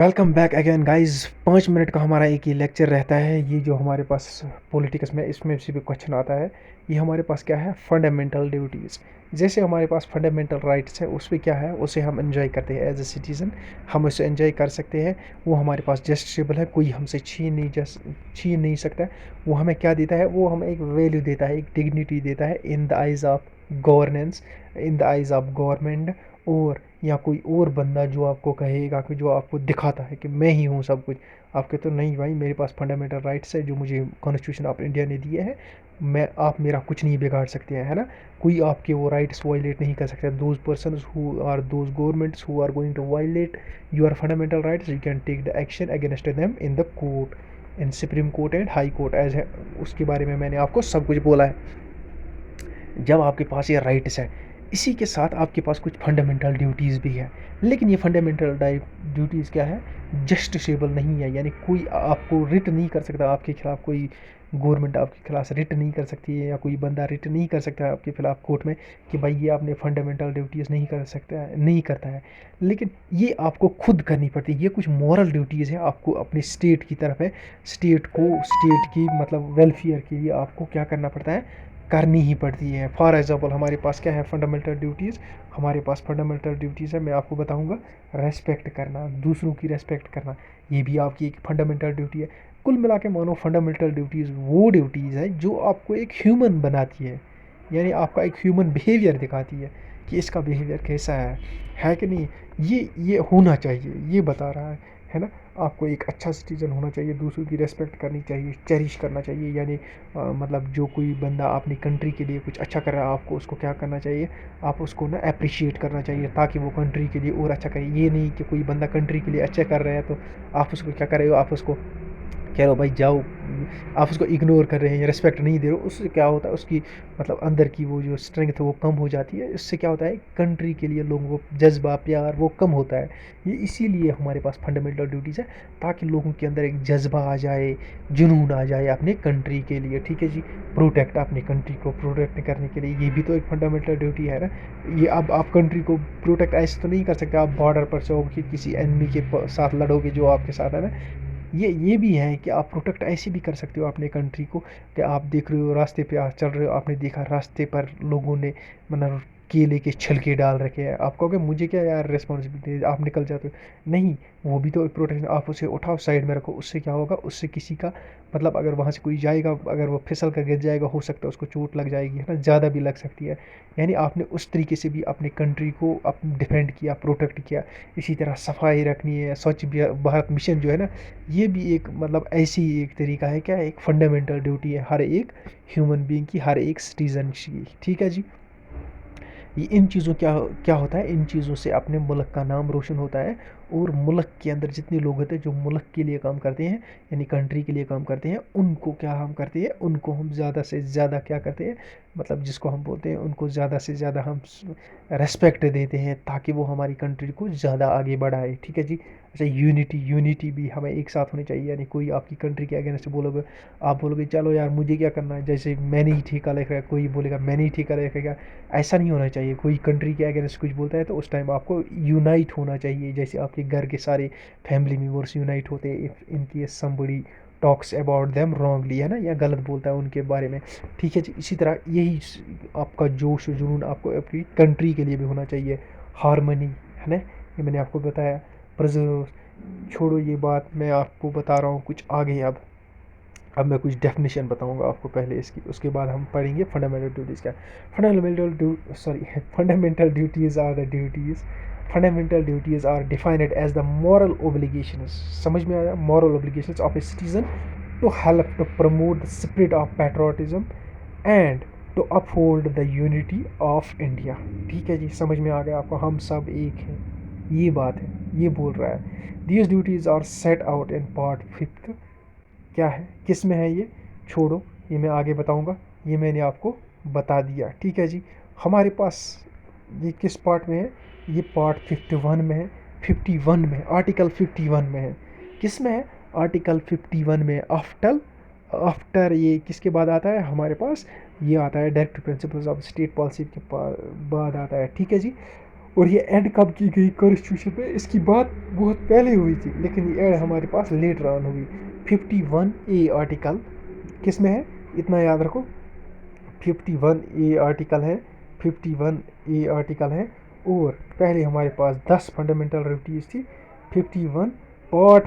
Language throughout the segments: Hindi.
Welcome back again guys. 5 minute का हमारा एक ही लेक्चर रहता है। ये जो हमारे पास पॉलिटिक्स में इसमें से भी क्वेश्चन आता है। ये हमारे पास क्या है, फंडामेंटल ड्यूटीज़। जैसे हमारे पास फंडामेंटल राइट्स है, उस पर क्या है, उसे हम एंजॉय करते हैं एज ए सिटीज़न। हम उसे एंजॉय कर सकते हैं। वो हमारे पास जस्टिसेबल है, कोई हमसे छीन नहीं सकता। वो हमें क्या देता है, वो हमें एक वैल्यू देता है, एक डिग्निटी देता है in the eyes of governance, in the eyes of government. और या कोई और बंदा जो आपको कहेगा, कि जो आपको दिखाता है कि मैं ही हूँ सब कुछ। आपके तो नहीं भाई, मेरे पास फंडामेंटल राइट्स है जो मुझे कॉन्स्टिट्यूशन ऑफ इंडिया ने दिए हैं। मैं आप मेरा कुछ नहीं बिगाड़ सकते हैं, है ना। कोई आपके वो राइट्स वायलेट नहीं कर सकता। Those person who are those governments who are going to violate your fundamental rights, you can take the action against them in the court, in supreme court and high court as है। उसके बारे में मैंने आपको सब कुछ बोला है। जब आपके पास ये राइट्स है, इसी के साथ आपके पास कुछ फंडामेंटल ड्यूटीज़ भी है। लेकिन ये फंडामेंटल ड्यूटीज़ क्या है, जस्टिसेबल नहीं है। यानी कोई आपको रिट नहीं कर सकता आपके खिलाफ़, कोई गवर्नमेंट आपके खिलाफ रिट नहीं कर सकती है, या कोई बंदा रिट नहीं कर सकता है आपके खिलाफ़ कोर्ट में कि भाई ये आपने फंडामेंटल ड्यूटीज़ नहीं कर सकता है, नहीं करता है। लेकिन ये आपको खुद करनी पड़ती है। ये कुछ मॉरल ड्यूटीज़ है आपको अपनी स्टेट की तरफ है। स्टेट की मतलब वेलफेयर के लिए आपको क्या करना पड़ता है, करनी ही पड़ती है। फॉर एग्ज़ाम्पल हमारे पास क्या है, फंडामेंटल ड्यूटीज़। हमारे पास फंडामेंटल ड्यूटीज़ है, मैं आपको बताऊंगा। रेस्पेक्ट करना, दूसरों की रेस्पेक्ट करना, ये भी आपकी एक फंडामेंटल ड्यूटी है। कुल मिला के मानो फंडामेंटल ड्यूटीज़ वो ड्यूटीज़ है जो आपको एक ह्यूमन बनाती है। यानी आपका एक ह्यूमन बिहेवियर दिखाती है कि इसका बिहेवियर कैसा है कि नहीं। ये होना चाहिए, ये बता रहा है ना। आपको एक अच्छा सिटीज़न होना चाहिए, दूसरों की रेस्पेक्ट करनी चाहिए, चेरिश करना चाहिए। यानी मतलब जो कोई बंदा अपनी कंट्री के लिए कुछ अच्छा कर रहा है, आपको उसको क्या करना चाहिए, आप उसको ना अप्रिशिएट करना चाहिए, ताकि वो कंट्री के लिए और अच्छा करे। ये नहीं कि कोई बंदा कंट्री के लिए अच्छा कर रहा है तो आप उसको क्या कर रहे हो, आप उसको कह रहे हो भाई जाओ, आप उसको इग्नोर कर रहे हैं या रिस्पेक्ट नहीं दे रहे हो। उससे क्या होता है, उसकी मतलब अंदर की वो जो स्ट्रेंथ है वो कम हो जाती है। इससे क्या होता है, कंट्री के लिए लोगों को जज्बा प्यार वो कम होता है। ये इसीलिए हमारे पास फंडामेंटल ड्यूटीज़ है, ताकि लोगों के अंदर एक जज्बा आ जाए, जुनून आ जाए अपने कंट्री के लिए। ठीक है जी। प्रोटेक्ट, अपनी कंट्री को प्रोटेक्ट करने के लिए, ये भी तो एक फंडामेंटल ड्यूटी है ना। ये अब आप कंट्री को प्रोटेक्ट ऐसे तो नहीं कर सकते, आप बॉर्डर पर से होकर किसी एनिमी के साथ लड़ोगे जो आपके साथ है ना। ये भी है कि आप प्रोटेक्ट ऐसे भी कर सकते हो अपने कंट्री को, कि आप देख रहे हो रास्ते पे आप चल रहे हो, आपने देखा रास्ते पर लोगों ने मतलब केले के छिलके डाल रखे हैं। आप कहोगे मुझे क्या यार रिस्पॉन्सिबिलिटी है, आप निकल जाते हो। नहीं, वो भी तो एक प्रोटेक्शन। आप उसे उठाओ साइड में रखो, उससे क्या होगा, उससे किसी का मतलब अगर वहाँ से कोई जाएगा, अगर वो फिसल कर गिर जाएगा, हो सकता है उसको चोट लग जाएगी, है ना, ज़्यादा भी लग सकती है। यानी आपने उस तरीके से भी अपनी कंट्री को डिफेंड किया, प्रोटेक्ट किया। इसी तरह सफाई रखनी है, स्वच्छ भारत मिशन जो है ना, ये भी एक मतलब ऐसी एक तरीका है, क्या एक फंडामेंटल ड्यूटी है हर एक ह्यूमन बीइंग की, हर एक सिटीज़न की। ठीक है जी। ये इन चीज़ों क्या क्या होता है, इन चीज़ों से अपने मुल्क का नाम रोशन होता है। और मुल्क के अंदर जितने लोग होते हैं जो मुल्क के लिए काम करते हैं, यानी कंट्री के लिए काम करते हैं, उनको क्या हम करते हैं, उनको हम ज़्यादा से ज़्यादा क्या करते हैं, मतलब जिसको हम बोलते हैं उनको ज़्यादा से ज़्यादा हम रेस्पेक्ट देते हैं, ताकि वो हमारी कंट्री को ज़्यादा आगे बढ़ाए। ठीक है जी। अच्छा, यूनिटी भी हमें एक साथ होनी चाहिए। यानी कोई आपकी कंट्री के अगेंस्ट बोलोगे, आप बोलोगे चलो यार मुझे क्या करना है, जैसे मैंने ही ठेका ले रखा, कोई बोलेगा मैंने ही ठेका ले रखा। ऐसा नहीं होना चाहिए। कोई कंट्री के अगेंस्ट कुछ बोलता है तो उस टाइम आपको यूनाइट होना चाहिए, जैसे आपके घर के सारे फैमिली मेम्बर्स यूनाइट होते हैं if in case somebody talks about them wrongly, है ना, या गलत बोलता है उनके बारे में। ठीक है जी। इसी तरह यही आपका जोश और जुनून आपको अपनी कंट्री के लिए भी होना चाहिए। हारमनी, है ना, ये मैंने आपको बताया। प्रिजर्व, छोड़ो ये बात, मैं आपको बता रहा हूँ कुछ आगे। अब मैं कुछ डेफिनेशन बताऊंगा आपको पहले इसकी, उसके बाद हम पढ़ेंगे फंडामेंटल ड्यूटीज़ क्या। Fundamental duties are the duties, fundamental duties are defined as the moral obligations, समझ में आया, moral obligations of a citizen to help to promote the spirit of patriotism and to uphold the unity of India. ठीक है जी, समझ में आ गया आपको, हम सब एक हैं, ये बात है, ये बोल रहा है। These duties are set out in part fifth, क्या है, किस में है ये, छोड़ो, ये मैं आगे बताऊंगा। ये मैंने आपको बता दिया। ठीक है जी। हमारे पास ये किस पार्ट में है, ये पार्ट 51 में है। 51 में, आर्टिकल 51 में है। किस में है, आर्टिकल 51 में। आफ्टर आफ्टर ये किसके बाद आता है हमारे पास, ये आता है direct principles of state policy के बाद आता है। ठीक है जी। और ये ऐड कब की गई कॉन्स्टिट्यूशन में, इसकी बात बहुत पहले हुई थी, लेकिन ये ऐड हमारे पास लेटर ऑन हुई। 51A आर्टिकल किस में है, इतना याद रखो, 51A आर्टिकल है, 51A आर्टिकल है। और पहले हमारे पास 10 फंडामेंटल ड्यूटीज थी। 51 पार्ट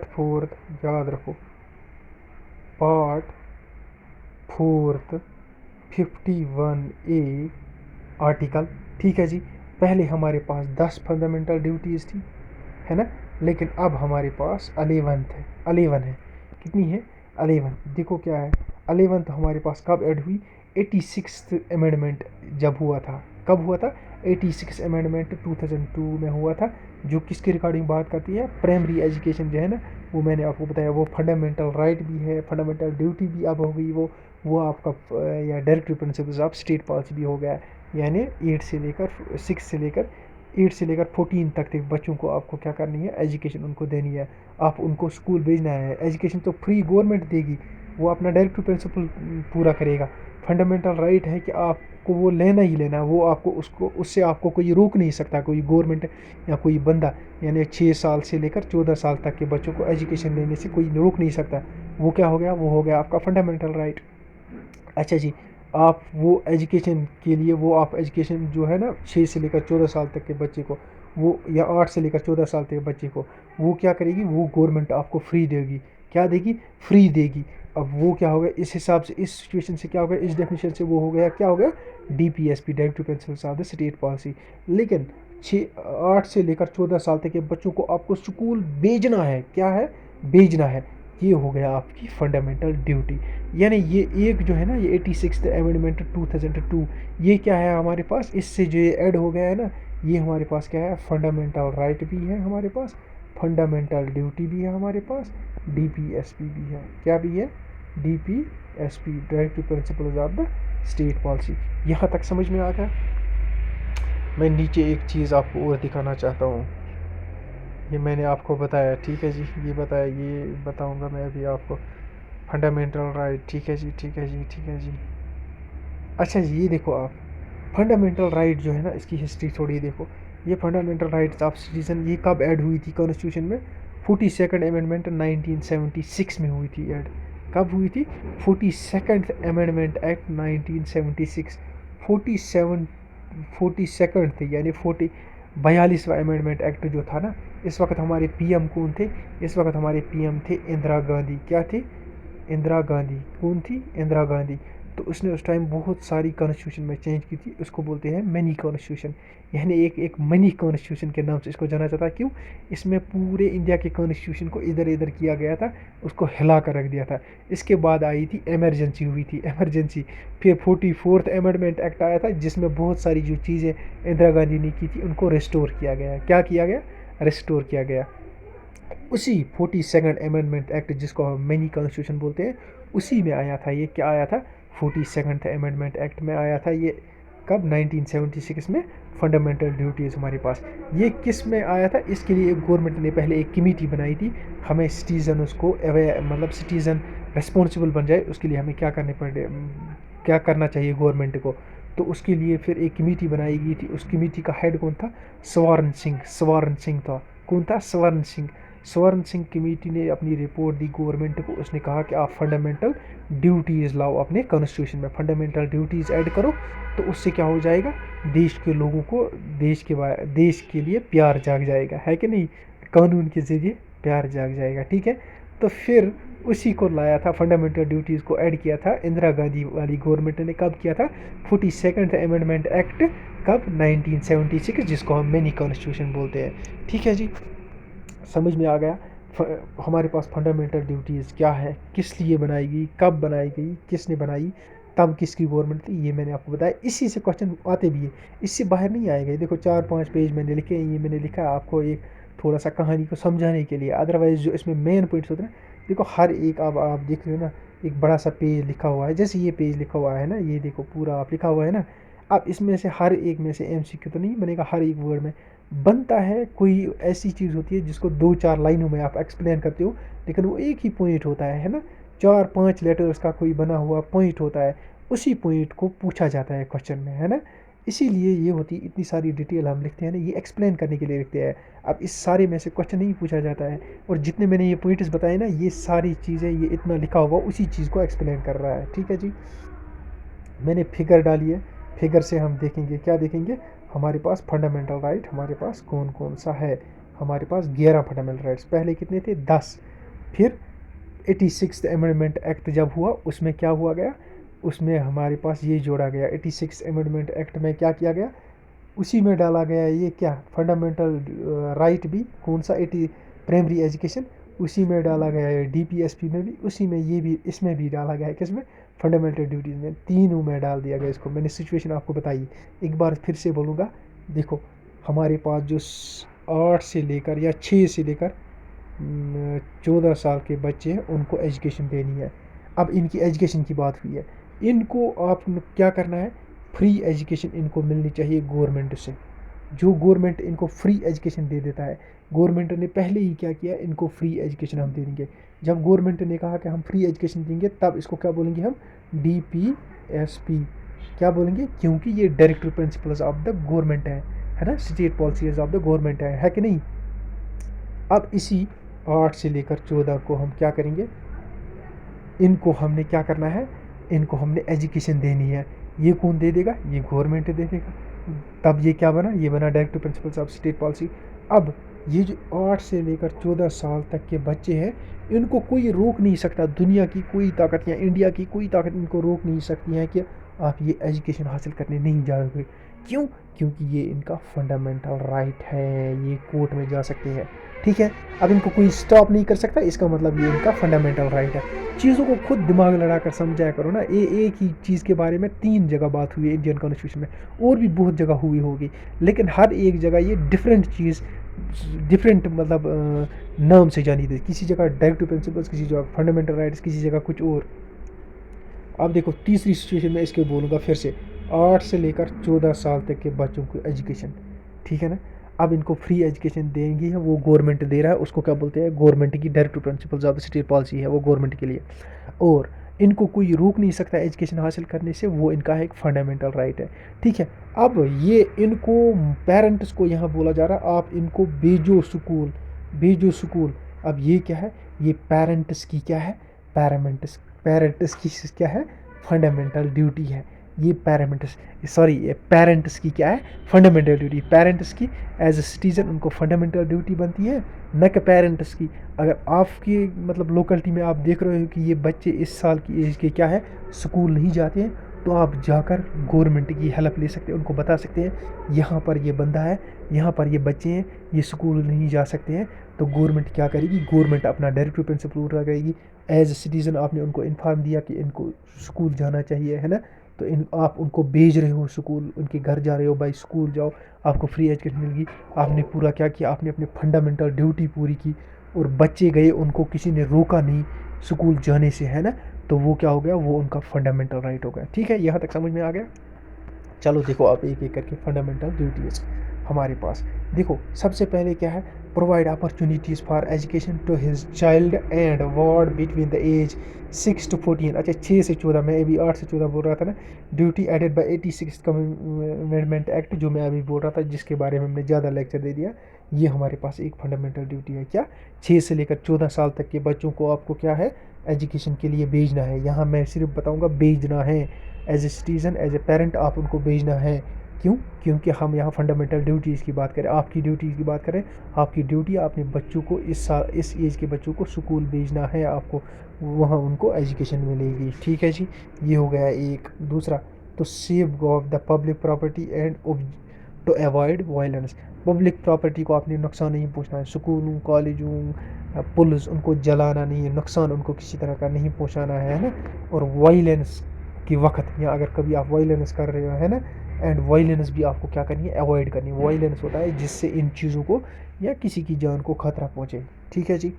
फोर्थ याद रखो, पार्ट फोर्थ 51A आर्टिकल, ठीक है जी। पहले हमारे पास 10 फंडामेंटल ड्यूटीज़ थी, है ना, लेकिन अब हमारे पास 11 है। कितनी है, 11। देखो क्या है, 11 हमारे पास कब ऐड हुई, 86 अमेंडमेंट जब हुआ था, कब हुआ था, 86 अमेंडमेंट 2002 में हुआ था, जो किसके रिगार्डिंग बात करती है, प्राइमरी एजुकेशन जो है ना, वो मैंने आपको बताया, वो फंडामेंटल राइट भी है, फंडामेंटल ड्यूटी भी अब हो गई, वो आपका या directive principles of state policy भी हो गया, यानी 8 से लेकर 6 से लेकर 8 से लेकर 14 तक बच्चों को आपको क्या करनी है, एजुकेशन उनको देनी है, आप उनको स्कूल भेजना है। एजुकेशन तो फ्री गवर्नमेंट देगी, वो अपना डायरेक्टिव प्रिंसिपल पूरा करेगा। फंडामेंटल राइट है कि आपको वो लेना ही लेना, वो आपको उससे आपको कोई रोक नहीं सकता, कोई गवर्नमेंट या कोई बंदा, यानी 6 साल से लेकर 14 साल तक के बच्चों को एजुकेशन लेने से कोई रोक नहीं सकता। वो क्या हो गया, वो हो गया आपका फंडामेंटल राइट। अच्छा जी, आप वो एजुकेशन के लिए, वो आप एजुकेशन जो है ना 6 से लेकर 14 साल तक के बच्चे को, वो या 8 से लेकर 14 साल तक के बच्चे को, वो क्या करेगी, वो गवर्नमेंट आपको फ्री देगी। क्या देगी, फ्री देगी। अब वो क्या हो गया, इस हिसाब से, इस सिचुएशन से क्या हो गया, इस डेफिनेशन से वो हो गया, क्या हो गया, DPSP, directive principles of the state policy. लेकिन 8 से लेकर 14 साल तक के बच्चों को आपको स्कूल भेजना है, क्या है, भेजना है। ये हो गया आपकी फंडामेंटल ड्यूटी। यानी ये एक जो है ना, ये 86 अमेंडमेंट 2002, ये क्या है हमारे पास, इससे जो ये ऐड हो गया है ना, ये हमारे पास क्या है, फंडामेंटल राइट भी है हमारे पास, फंडामेंटल ड्यूटी भी है हमारे पास, DPSP भी है, क्या भी है, DPSP, directive principles of the state policy. यहाँ तक समझ में आ गया। मैं नीचे एक चीज़ आपको और दिखाना चाहता हूँ, ये मैंने आपको बताया, ठीक है जी, ये बताया, ये बताऊँगा मैं अभी आपको, फंडामेंटल राइट, ठीक है जी, ठीक है जी, ठीक है जी। अच्छा जी, ये देखो आप, फंडामेंटल राइट जो है ना, इसकी हिस्ट्री थोड़ी देखो। ये फंडामेंटल राइट्स ऑफ सिटीजन, ये कब ऐड हुई थी कॉन्स्टिट्यूशन में, 42nd अमेंडमेंट 1976 में हुई थी ऐड। कब हुई थी, 42nd अमेंडमेंट एक्ट 1976, 47 42nd थे, यानी 42वां अमेंडमेंट एक्ट जो था ना। इस वक्त हमारे PM कौन थे, इस वक्त हमारे PM थे इंदिरा गांधी। क्या थे, इंदिरा गांधी। कौन थी, इंदिरा गांधी। तो उसने उस टाइम बहुत सारी कॉन्स्टिट्यूशन में चेंज की थी, उसको बोलते हैं मिनी कॉन्स्टिट्यूशन, यानी एक एक मिनी कॉन्स्टिट्यूशन के नाम से इसको जाना जाता है। क्यों, इसमें पूरे इंडिया के कॉन्स्टिट्यूशन को इधर इधर किया गया था, उसको हिला कर रख दिया था। इसके बाद आई थी इमरजेंसी, हुई थी इमरजेंसी। फिर 44th अमेंडमेंट एक्ट आया था, जिसमें बहुत सारी जो चीज़ें इंदिरा गांधी ने की थी उनको रिस्टोर किया गया। क्या किया गया, रिस्टोर किया गया। उसी 42nd अमेंडमेंट एक्ट, जिसको हम मिनी कॉन्स्टिट्यूशन बोलते हैं, उसी में आया था ये, क्या आया था, 42nd अमेंडमेंट एक्ट में आया था ये। कब, 1976 में। फंडामेंटल ड्यूटीज़ हमारे पास, ये किस में आया था, इसके लिए गवर्नमेंट ने पहले एक कमेटी बनाई थी। हमें सिटीज़न उसको मतलब सिटीज़न रिस्पॉन्सिबल बन जाए, उसके लिए हमें क्या करने पड़े, क्या करना चाहिए गवर्नमेंट को। तो उसके लिए फिर एक कमेटी बनाई गई थी। उस कमेटी का हेड कौन था, स्वर्ण सिंह। स्वर्ण सिंह था, कौन था, स्वर्ण सिंह। स्वर्ण सिंह कमेटी ने अपनी रिपोर्ट दी गवर्नमेंट को। उसने कहा कि आप फंडामेंटल ड्यूटीज़ लाओ अपने कॉन्स्टिट्यूशन में, फंडामेंटल ड्यूटीज़ ऐड करो, तो उससे क्या हो जाएगा, देश के लोगों को देश के लिए प्यार जाग जाएगा, है कि नहीं, कानून के ज़रिए प्यार जाग जाएगा, ठीक है। तो फिर उसी को लाया था, फंडामेंटल ड्यूटीज़ को ऐड किया था इंदिरा गांधी वाली गवर्नमेंट ने। कब किया था, 42nd अमेंडमेंट एक्ट, कब, 1976, जिसको हम मिनी कॉन्स्टिट्यूशन बोलते हैं, ठीक है जी। समझ में आ गया। हमारे पास फंडामेंटल ड्यूटीज़ क्या है, किस लिए बनाई गई, कब बनाई गई, किसने बनाई, तब किसकी गवर्नमेंट थी, ये मैंने आपको बताया। इसी से क्वेश्चन आते भी है, इससे बाहर नहीं आएगा। देखो 4-5 पेज मैंने लिखे हैं, ये मैंने लिखा है आपको एक थोड़ा सा कहानी को समझाने के लिए। अदरवाइज़ जो इसमें मेन पॉइंट्स होते हैं ना, देखो हर एक, अब आप देख रहे हो ना, एक बड़ा सा पेज लिखा हुआ है, जैसे ये पेज लिखा हुआ है ना, ये देखो पूरा आप लिखा हुआ है ना। अब इसमें से हर एक में से MCQ तो नहीं बनेगा, हर एक वर्ड में बनता है। कोई ऐसी चीज़ होती है जिसको 2-4 लाइनों में आप एक्सप्लेन करते हो, लेकिन वो एक ही पॉइंट होता है ना, 4-5 लेटर्स का कोई बना हुआ पॉइंट होता है। उसी पॉइंट को पूछा जाता है क्वेश्चन में, है ना। इसीलिए ये होती है, इतनी सारी डिटेल हम लिखते हैं ना, ये एक्सप्लेन करने के लिए लिखते हैं। अब इस सारे में से क्वेश्चन नहीं पूछा जाता है, और जितने मैंने ये पॉइंट्स बताए ना, ये सारी चीज़ें, ये इतना लिखा हुआ उसी चीज़ को एक्सप्लेन कर रहा है। ठीक है जी, मैंने फिगर डाली है, फिगर से हम देखेंगे, क्या देखेंगे, हमारे पास फंडामेंटल राइट हमारे पास कौन कौन सा है। हमारे पास 11 फंडामेंटल राइट्स, पहले कितने थे, 10। फिर 86 अमेंडमेंट एक्ट जब हुआ, उसमें क्या हुआ गया, उसमें हमारे पास ये जोड़ा गया, 86 अमेंडमेंट एक्ट में क्या किया गया, उसी में डाला गया ये क्या, फंडामेंटल राइट भी, कौन सा, 80 प्राइमरी एजुकेशन, उसी में डाला गया है, डीपीएसपी में भी, उसी में ये भी, इसमें भी डाला गया है, किसमें, फंडामेंटल ड्यूटीज़ में, तीनों में डाल दिया गया इसको। मैंने सिचुएशन आपको बताई, एक बार फिर से बोलूँगा। देखो, हमारे पास जो 8 से लेकर या 6 से लेकर 14 साल के बच्चे हैं, उनको एजुकेशन देनी है। अब इनकी एजुकेशन की बात हुई है, इनको आप क्या करना है, फ्री एजुकेशन इनको मिलनी चाहिए गवर्नमेंट से। जो गवर्नमेंट इनको फ्री एजुकेशन दे देता है, गवर्नमेंट ने पहले ही क्या किया, इनको फ्री एजुकेशन हम दे देंगे। जब गवर्नमेंट ने कहा कि हम फ्री एजुकेशन देंगे, तब इसको क्या बोलेंगे हम, DPSP, क्या बोलेंगे, क्योंकि ये director principles of the government है ना, state policies of the government है कि नहीं। अब इसी 8 से लेकर 14 को हम क्या करेंगे, इनको हमने क्या करना है, इनको हमने एजुकेशन देनी है। ये कौन दे देगा, ये गवर्नमेंट दे देगा। तब ये क्या बना, ये बना directive principles of state policy. अब ये जो 8 से लेकर 14 साल तक के बच्चे हैं, इनको कोई रोक नहीं सकता, दुनिया की कोई ताकत या इंडिया की कोई ताकत इनको रोक नहीं सकती है कि आप ये एजुकेशन हासिल करने नहीं जाओगे। क्यों, क्योंकि ये इनका फंडामेंटल राइट है, ये कोर्ट में जा सकते हैं। ठीक है, अब इनको कोई स्टॉप नहीं कर सकता, इसका मतलब ये इनका फंडामेंटल राइट है। चीज़ों को खुद दिमाग लड़ा कर समझाया करो ना। एक ही चीज़ के बारे में 3 जगह बात हुई है इंडियन कॉन्स्टिट्यूशन में, और भी बहुत जगह हुई होगी, लेकिन हर एक जगह ये डिफरेंट चीज़, डिफरेंट मतलब नाम से जानी थी। किसी जगह डायरेक्टिव प्रिंसिपल्स, किसी जगह फंडामेंटल राइट्स, किसी जगह कुछ और। अब देखो, तीसरी सिचुएशन में इसके बोलूँगा फिर से, 8 से लेकर 14 साल तक के बच्चों को एजुकेशन, ठीक है ना। अब इनको फ्री एजुकेशन देंगी है, वो गवर्नमेंट दे रहा है, उसको क्या बोलते हैं, गवर्नमेंट की directive principles of state policy है वो गवर्नमेंट के लिए। और इनको कोई रोक नहीं सकता एजुकेशन हासिल करने से, वो इनका एक फंडामेंटल राइट है। ठीक है, अब ये इनको, पेरेंट्स को यहाँ बोला जा रहा है, आप इनको भेजो स्कूल, भेजो स्कूल। अब ये क्या है, ये पेरेंट्स की क्या है, पेरेंट्स पेरेंट्स की क्या है, फंडामेंटल ड्यूटी है। ये पेरेंट्स की क्या है, फंडामेंटल ड्यूटी। पेरेंट्स की एज ए सिटीज़न उनको फंडामेंटल ड्यूटी बनती है, न कि पेरेंट्स की। अगर आपकी मतलब लोकेलिटी में आप देख रहे हो कि ये बच्चे इस साल की एज के क्या है, स्कूल नहीं जाते हैं, तो आप जाकर गवर्नमेंट की हेल्प ले सकते हैं, उनको बता सकते हैं यहाँ पर ये बंदा है, यहाँ पर ये बच्चे हैं, ये स्कूल नहीं जा सकते हैं। तो गवर्नमेंट क्या करेगी, गवर्नमेंट अपना डायरेक्टिव प्रिंसिपल उठा करेगी। एज ए सिटीज़न आपने उनको इन्फॉर्म दिया कि इनको स्कूल जाना चाहिए, है ना, तो आप उनको भेज रहे हो स्कूल, उनके घर जा रहे हो, भाई स्कूल जाओ, आपको फ्री एजुकेशन मिलेगी। आपने पूरा क्या किया, आपने अपनी फंडामेंटल ड्यूटी पूरी की, और बच्चे गए, उनको किसी ने रोका नहीं स्कूल जाने से, है ना। तो वो क्या हो गया, वो उनका फंडामेंटल राइट हो गया। ठीक है, यहाँ तक समझ में आ गया। चलो देखो, अब एक एक करके फंडामेंटल ड्यूटीज़ हमारे पास देखो। सबसे पहले क्या है, provide opportunities for education to his child and ward between the age 6 to 14। अच्छा, 6 से 14, मैं अभी 8 से 14 बोल रहा था ना। Duty added by 86 amendment act, जो मैं अभी बोल रहा था, जिसके बारे में हमने ज़्यादा लेक्चर दे दिया। ये हमारे पास एक फंडामेंटल ड्यूटी है, क्या, 6 से लेकर 14 साल तक के बच्चों को आपको क्या है, एजुकेशन के लिए भेजना है। यहाँ मैं सिर्फ बताऊँगा भेजना है, as a citizen, as a parent आप उनको भेजना है। क्यों, क्योंकि हम यहाँ फंडामेंटल ड्यूटीज़ की बात करें, आपकी ड्यूटीज़ की बात करें। आपकी ड्यूटी अपने बच्चों को इस एज के बच्चों को स्कूल भेजना है, आपको वहाँ उनको एजुकेशन मिलेगी। ठीक है जी, ये हो गया एक। दूसरा, तो safeguard the public property and to avoid violence. Public property को आपने नुकसान नहीं पहुँचना है, स्कूलों, कॉलेजों, पुल्स, उनको जलाना नहीं है, नुकसान उनको किसी तरह का नहीं पहुँचाना है ना। और वायलेंस के वक्त, या अगर कभी आप वायलेंस कर रहे हो, है ना, एंड वायलेंस भी आपको क्या करनी है, अवॉइड करनी है। वायलेंस होता है जिससे इन चीज़ों को या किसी की जान को खतरा पहुँचे। ठीक है जी,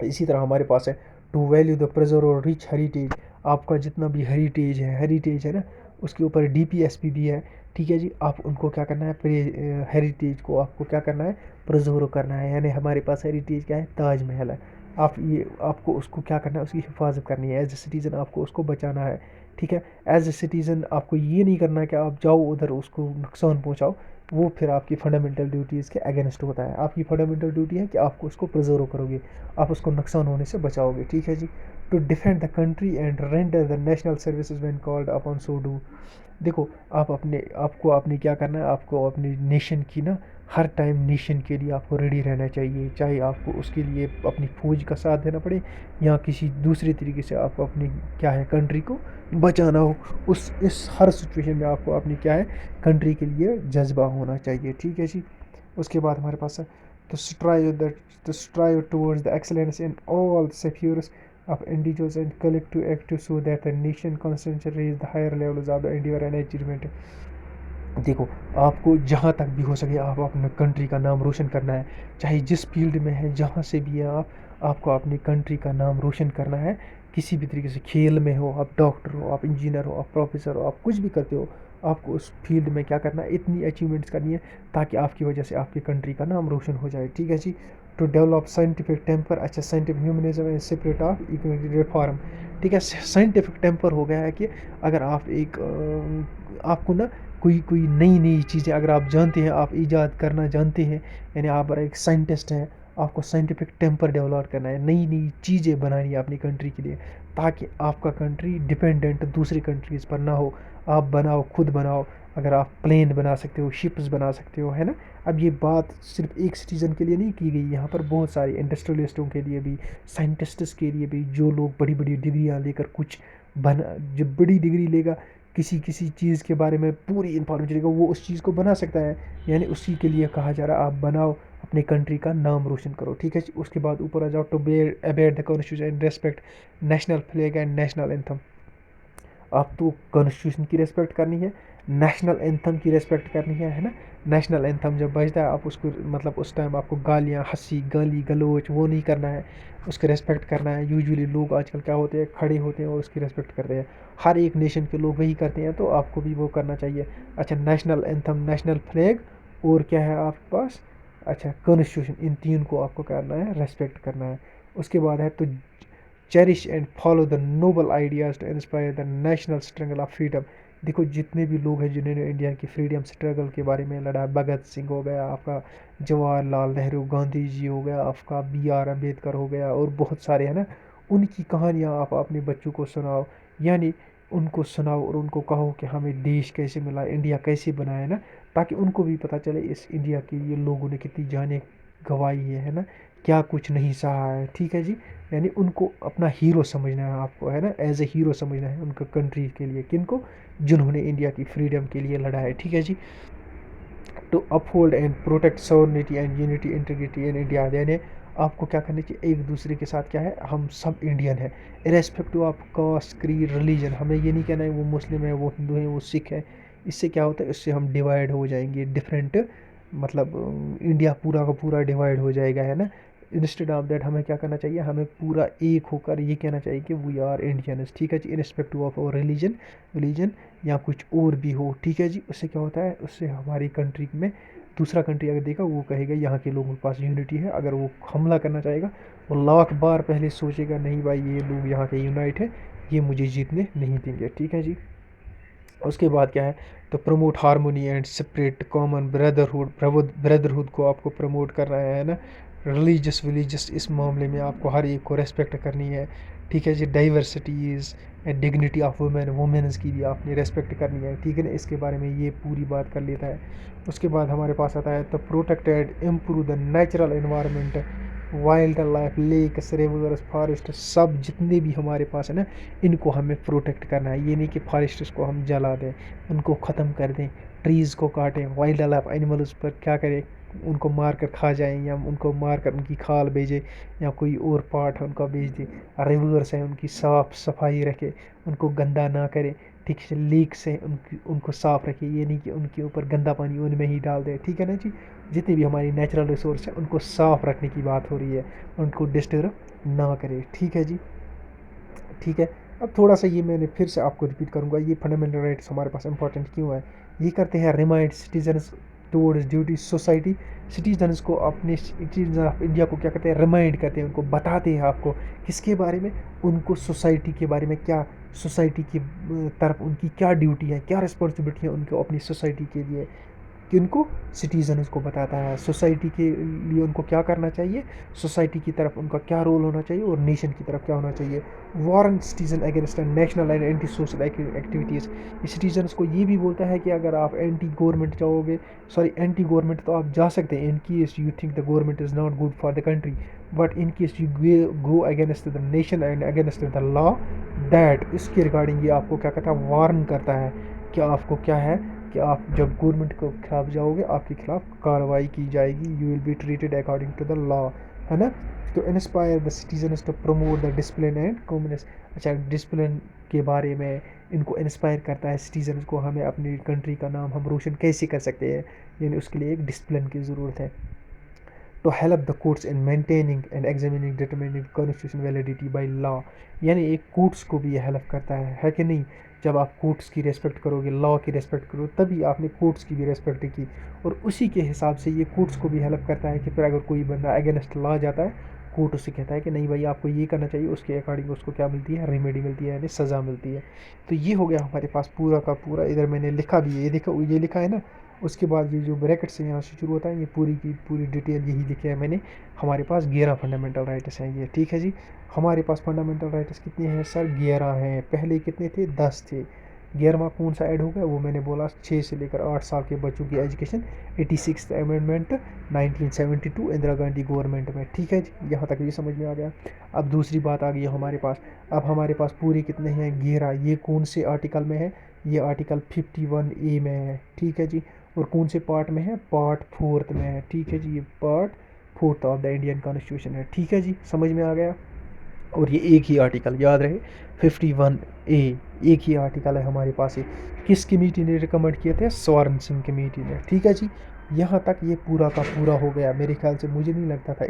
इसी तरह हमारे पास है, टू वैल्यू द प्रिजर्व और रिच हेरिटेज। आपका जितना भी हेरिटेज है ना, उसके ऊपर DPSP भी है। ठीक है जी, आप उनको क्या करना है, हेरिटेज को आपको क्या करना है, प्रिजर्व करना है। यानी हमारे पास हेरिटेज क्या है, ताजमहल है, आप ये आपको उसको क्या करना है, उसकी हिफाजत करनी है। एज ए सिटीज़न आपको उसको बचाना है। ठीक है। एज ए सिटीज़न आपको ये नहीं करना कि आप जाओ उधर उसको नुकसान पहुंचाओ, वो फिर आपकी फंडामेंटल ड्यूटीज़ के अगेंस्ट होता है। आपकी फंडामेंटल ड्यूटी है कि आपको उसको प्रिजर्व करोगे, आप उसको नुकसान होने से बचाओगे, ठीक है जी। To defend the country and render the national services when called upon so do. देखो आप अपने आपको आपने क्या करना है, आपको अपनी नेशन की ना हर टाइम नेशन के लिए आपको रेडी रहना चाहिए, चाहे आपको उसके लिए अपनी फौज का साथ देना पड़े या किसी दूसरे तरीके से आपको अपनी क्या है कंट्री को बचाना हो, उस इस हर सिचुएशन में आपको अपनी क्या है कंट्री के लिए जज्बा होना चाहिए, ठीक है जी। उसके बाद हमारे पास है to strive towards the excellence in all spheres of individuals and collective active so that the nation constantly raise the higher levels of the endeavor and achievement। देखो आपको जहाँ तक भी हो सके आप अपने कंट्री का नाम रोशन करना है, चाहे जिस फील्ड में है जहाँ से भी है आप, आपको अपनी कंट्री का नाम रोशन करना है। किसी भी तरीके से खेल में हो, आप डॉक्टर हो, आप इंजीनियर हो, आप प्रोफेसर हो, आप कुछ भी करते हो, आपको उस फील्ड में क्या करना है, इतनी अचीवमेंट्स करनी है ताकि आपकी वजह से आपकी कंट्री का नाम रोशन हो जाए, ठीक है जी। टू डेवलप साइंटिफिक टेम्पर, अच्छा scientific humanism and spirit of economic reform, ठीक है। साइंटिफिक टेम्पर हो गया है कि अगर आप एक आपको ना कोई कोई नई नई चीज़ें अगर आप जानते हैं, आप ईजाद करना जानते हैं, यानी आप एक साइंटिस्ट हैं, आपको साइंटिफिक टेम्पर डेवलप करना है, नई नई चीज़ें बनानी है अपनी कंट्री के लिए ताकि आपका कंट्री डिपेंडेंट दूसरी कंट्रीज़ पर ना हो। आप बनाओ, खुद बनाओ, अगर आप प्लेन बना सकते हो, शिप्स बना सकते हो, है ना। अब ये बात सिर्फ एक सिटीज़न के लिए नहीं की गई, यहाँ पर बहुत सारे इंडस्ट्रियलिस्टों के लिए भी, साइंटिस्ट्स के लिए भी, जो लोग बड़ी बड़ी डिग्रियाँ लेकर कुछ बना, जो बड़ी डिग्री लेगा किसी किसी चीज़ के बारे में पूरी इंफॉर्मेशन देगा, वो उस चीज़ को बना सकता है, यानी उसी के लिए कहा जा रहा है आप बनाओ, अपने कंट्री का नाम रोशन करो, ठीक है। उसके बाद ऊपर आ जाओ, to bear aware the constitution and respect national flag and national anthem. आप तो कॉन्स्टिट्यूशन की रेस्पेक्ट करनी है, नेशनल एंथम की रेस्पेक्ट करनी है ना। नेशनल एंथम जब बजता है आप उसको मतलब उस टाइम आपको गालियाँ, हंसी, गाली गलोच वो नहीं करना है, उसकी रेस्पेक्ट करना है। यूजुअली लोग आजकल क्या होते हैं, खड़े होते हैं और उसकी रेस्पेक्ट करते हैं, हर एक नेशन के लोग वही करते हैं, तो आपको भी वो करना चाहिए। अच्छा नेशनल एंथम, नेशनल फ्लैग और क्या है आपके पास, अच्छा कॉन्स्टिट्यूशन, इन तीन को आपको करना है, रेस्पेक्ट करना है। उसके बाद है तो cherish and follow the noble ideas to inspire the national struggle of freedom. देखो जितने भी लोग हैं जिन्होंने इंडिया की फ्रीडम स्ट्रगल के बारे में लड़ा, भगत सिंह हो गया आपका, जवाहरलाल नेहरू, गांधी जी हो गया आपका, B.R. अम्बेडकर हो गया, और बहुत सारे हैं ना, उनकी कहानियाँ आप अपने बच्चों को सुनाओ, यानी उनको सुनाओ और उनको कहो कि हमें देश कैसे मिला, इंडिया कैसे बना है ना, ताकि उनको भी पता चले इस इंडिया के लिए लोगों ने कितनी जानें गंवाई है ना, क्या कुछ नहीं सहा है, ठीक है जी। यानी उनको अपना हीरो समझना है आपको, है ना, एज ए हीरो समझना है उनका कंट्री के लिए, किनको, जिन्होंने इंडिया की फ्रीडम के लिए लड़ा है, ठीक है जी। To uphold and protect sovereignty and unity integrity in India, यानी आपको क्या करना चाहिए, एक दूसरे के साथ क्या है, हम सब इंडियन है, irrespective of caste, creed, religion. हमें ये नहीं कहना है वो मुस्लिम है, वो हिंदू है, वो सिख है, इससे क्या होता है, इससे हम डिवाइड हो जाएंगे, डिफरेंट मतलब इंडिया पूरा का पूरा डिवाइड हो जाएगा, है ना। इंस्टेड ऑफ दैट हमें क्या करना चाहिए, हमें पूरा एक होकर ये कहना चाहिए कि वी आर इंडियंस, ठीक है जी, इरिस्पेक्टिव ऑफ आवर रिलीजन या कुछ और भी हो, ठीक है जी। उससे क्या होता है, उससे हमारी कंट्री में दूसरा कंट्री अगर देखा वो कहेगा यहाँ के लोगों के पास यूनिटी है, अगर वो हमला करना चाहेगा वो लाख बार पहले सोचेगा, नहीं भाई ये लोग यहाँ के यूनाइट है, ये मुझे जीतने नहीं देंगे, ठीक है जी। उसके बाद क्या है, तो promote harmony and separate common brotherhood, brotherhood को आपको प्रमोट करना है ना। रिलीजियस विलीजियस इस मामले में आपको हर एक को रेस्पेक्ट करनी है, ठीक है जी। Diversities and dignity of women, women's की भी आपने रेस्पेक्ट करनी है, ठीक है ना। इसके बारे में ये पूरी बात कर लेता है। उसके बाद हमारे पास आता है तो protect and improve the natural environment, wild life, lakes, rivers, forest, सब जितने भी हमारे पास है ना, इनको हमें प्रोटेक्ट करना है। ये नहीं कि फॉरेस्ट्स को हम जला दें, उनको ख़त्म कर दें, ट्रीज़ को काटें, वाइल्ड लाइफ एनिमल्स पर क्या करें, उनको मार कर खा जाएं या उनको मार कर उनकी खाल भेजें या कोई और पार्ट है उनका बेच दें। रिवर्स हैं उनकी साफ़ सफाई रखें, उनको गंदा ना करें, ठीक है। लीक्स हैं उनकी, उनको साफ़ रखें, ये नहीं कि उनके ऊपर गंदा पानी उनमें ही डाल दें, ठीक है ना जी। जितने भी हमारी नेचुरल रिसोर्स हैं उनको साफ़ रखने की बात हो रही है, उनको डिस्टर्ब ना करें, ठीक है जी, ठीक है। अब थोड़ा सा ये मैंने फिर से आपको रिपीट करूँगा, ये फंडामेंटल राइट्स हमारे पास इंपॉर्टेंट क्यों है। ये करते हैं remind citizens towards duty society. Citizens को अपने सिटीजन ऑफ इंडिया को क्या करते हैं, रिमाइंड करते हैं, उनको बताते हैं आपको किसके बारे में, उनको सोसाइटी के बारे में, क्या सोसाइटी की तरफ उनकी क्या ड्यूटी है, क्या रिस्पॉन्सिबिलिटी है उनको अपनी सोसाइटी के लिए, किनको, सिटीजन्स को बताता है सोसाइटी के लिए उनको क्या करना चाहिए, सोसाइटी की तरफ उनका क्या रोल होना चाहिए और नेशन की तरफ क्या होना चाहिए। Warrant citizen against national and anti social activities. ये सिटीजन्स को ये भी बोलता है कि अगर आप एंटी गवर्नमेंट जाओगे, सॉरी एंटी गवर्नमेंट तो आप जा सकते हैं in case you think the government is not good for the country, but in case you go against the nation and against the law, that इसके रिगार्डिंग ये आपको क्या कहता है, वार्न करता है कि आपको क्या है कि आप जब गवर्नमेंट के खिलाफ जाओगे आपके खिलाफ कार्रवाई की जाएगी, you will be treated according to the law, है ना। तो inspire the citizens to promote the discipline and commonness. अच्छा, डिसिप्लिन के बारे में इनको इंस्पायर करता है सिटीजन्स को, हमें अपनी कंट्री का नाम हम रोशन कैसे कर सकते हैं, यानी उसके लिए एक डिसिप्लिन की ज़रूरत है। To help the courts in maintaining and examining determining constitution validity by law. यानी एक कोर्ट्स को भी ये हेल्प करता है कि नहीं। जब आप कोर्ट्स की रेस्पेक्ट करोगे, लॉ की रेस्पेक्ट करोगे, तभी आपने कोर्ट्स की भी रेस्पेक्ट की, और उसी के हिसाब से ये कोर्ट्स को भी हेल्प करता है कि फिर अगर कोई बंदा अगेंस्ट लॉ जाता है, कोर्ट उससे कहता है कि नहीं भाई आपको ये करना चाहिए, उसके अकॉर्डिंग उसको क्या मिलती है, रेमेडी मिलती है, यानी सज़ा मिलती है। तो ये हो गया हमारे पास पूरा का पूरा। इधर मैंने लिखा भी है, ये लिखा है ना, उसके बाद ये जो ब्रैकेट से यहाँ से शुरू होता है, ये पूरी की पूरी डिटेल यही लिखी है मैंने। हमारे पास 11 फंडामेंटल राइट्स हैं ये, ठीक है जी। हमारे पास फंडामेंटल राइट्स कितने हैं सर, 11 हैं। पहले कितने थे, 10 थे। 11वां कौन सा ऐड हो गया, वो मैंने बोला 6 से लेकर 8 साल के बच्चों की education, 86 amendment 1972 Indira Gandhi government में, ठीक है जी। यहाँ तक ये समझ में आ गया। अब दूसरी बात आ गई हमारे पास। अब हमारे पास पूरे कितने हैं, 11। ये कौन से आर्टिकल में है, ये आर्टिकल 51A में है, ठीक है जी। और कौन से पार्ट में है, पार्ट 4 में है, ठीक है जी। ये part 4 of the Indian constitution है, ठीक है जी, समझ में आ गया। और ये एक ही आर्टिकल याद रहे, 51A, एक ही आर्टिकल है हमारे पास। ये किस कमेटी ने रिकमेंड किए थे, स्वर्ण सिंह कमेटी ने, ठीक है जी। यहाँ तक ये पूरा का पूरा हो गया। मेरे ख्याल से मुझे नहीं लगता था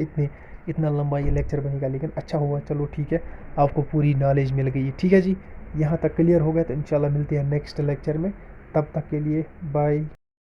इतना लंबा ये लेक्चर बनेगा, लेकिन अच्छा हुआ, चलो ठीक है, आपको पूरी नॉलेज मिल गई, ठीक है जी। यहाँ तक क्लियर हो गया, तो इंशाल्लाह मिलते हैं नेक्स्ट लेक्चर में। तब तक के लिए बाय।